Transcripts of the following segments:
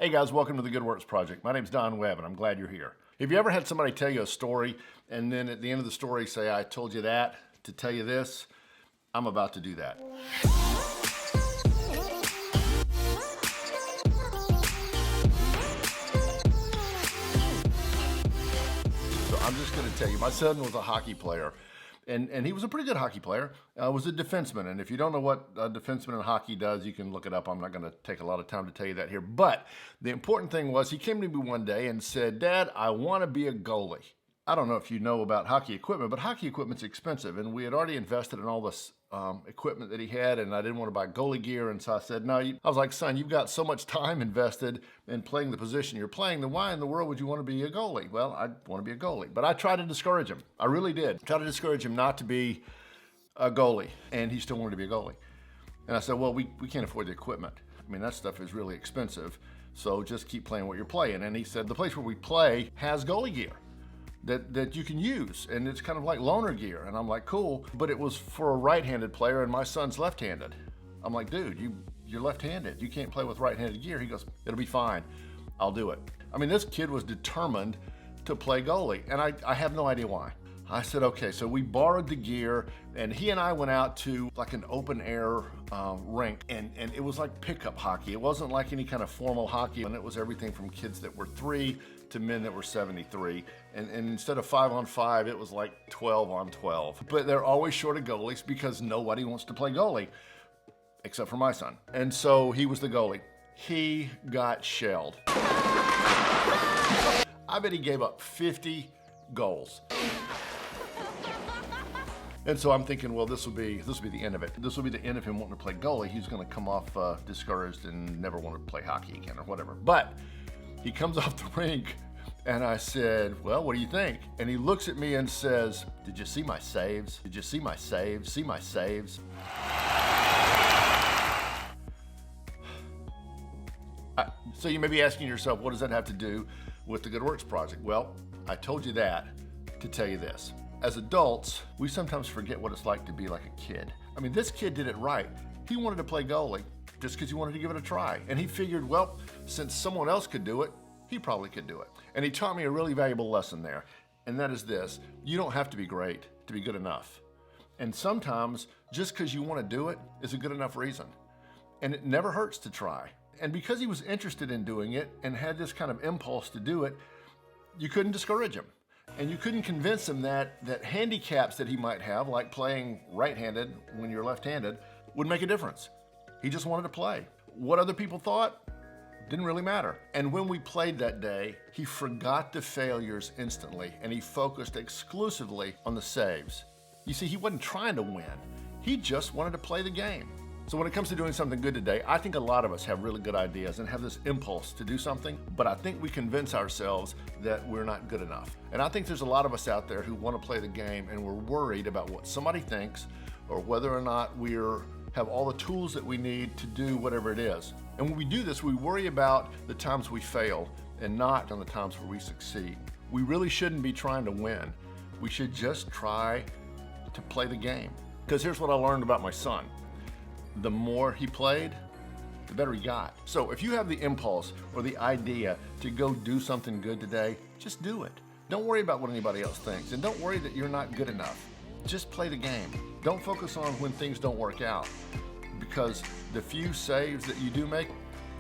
Hey guys, welcome to the Good Works Project. My name's Don Webb and I'm glad you're here. Have you ever had somebody tell you a story and then at the end of the story say, I told you that to tell you this? I'm about to do that. So I'm just gonna tell you, my son was a hockey player. And he was a pretty good hockey player. Was a defenseman. And if you don't know what a defenseman in hockey does, you can look it up. I'm not going to take a lot of time to tell you that here. But the important thing was he came to me one day and said, Dad, I want to be a goalie. I don't know if you know about hockey equipment, but hockey equipment's expensive. And we had already invested in all this equipment that he had, and I didn't want to buy goalie gear. And so I said, no, I was like, son, you've got so much time invested in playing the position you're playing, then why in the world would you want to be a goalie? Well, I want to be a goalie. But I tried to discourage him. I really did. Try to discourage him not to be a goalie. And he still wanted to be a goalie. And I said, well, we can't afford the equipment. I mean, that stuff is really expensive. So just keep playing what you're playing. And he said, the place where we play has goalie gear that you can use, and it's kind of like loaner gear. And I'm like, cool, but it was for a right-handed player and my son's left-handed. I'm like, dude, you're left-handed. You can't play with right-handed gear. He goes, it'll be fine. I'll do it. I mean, this kid was determined to play goalie, and I have no idea why. I said, okay, so we borrowed the gear, and he and I went out to like an open air rink, and it was like pickup hockey. It wasn't like any kind of formal hockey, and it was everything from kids that were 3 to men that were 73. And instead of 5-on-5, it was like 12-on-12. But they're always short of goalies because nobody wants to play goalie, except for my son. And so he was the goalie. He got shelled. I bet he gave up 50 goals. And so I'm thinking, well, this will be the end of it. This will be the end of him wanting to play goalie. He's going to come off discouraged and never want to play hockey again or whatever. But he comes off the rink, and I said, well, what do you think? And he looks at me and says, did you see my saves? Did you see my saves? See my saves? So you may be asking yourself, what does that have to do with the Good Works Project? Well, I told you that to tell you this. As adults, we sometimes forget what it's like to be like a kid. I mean, this kid did it right. He wanted to play goalie just because he wanted to give it a try. And he figured, well, since someone else could do it, he probably could do it. And he taught me a really valuable lesson there. And that is this: you don't have to be great to be good enough. And sometimes just because you want to do it is a good enough reason. And it never hurts to try. And because he was interested in doing it and had this kind of impulse to do it, you couldn't discourage him. And you couldn't convince him that handicaps that he might have, like playing right-handed when you're left-handed, would make a difference. He just wanted to play. What other people thought didn't really matter. And when we played that day, he forgot the failures instantly, and he focused exclusively on the saves. You see, he wasn't trying to win. He just wanted to play the game. So when it comes to doing something good today, I think a lot of us have really good ideas and have this impulse to do something, but I think we convince ourselves that we're not good enough. And I think there's a lot of us out there who want to play the game and we're worried about what somebody thinks or whether or not we have all the tools that we need to do whatever it is. And when we do this, we worry about the times we fail and not on the times where we succeed. We really shouldn't be trying to win. We should just try to play the game. Because here's what I learned about my son. The more he played, the better he got. So if you have the impulse or the idea to go do something good today, just do it. Don't worry about what anybody else thinks, and don't worry that you're not good enough. Just play the game. Don't focus on when things don't work out, because the few saves that you do make,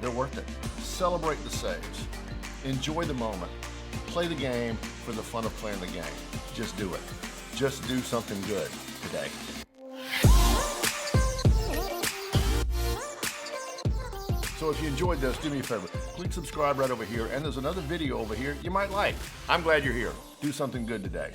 they're worth it. Celebrate the saves. Enjoy the moment. Play the game for the fun of playing the game. Just do it. Just do something good today. So if you enjoyed this, do me a favor. Click subscribe right over here, and there's another video over here you might like. I'm glad you're here. Do something good today.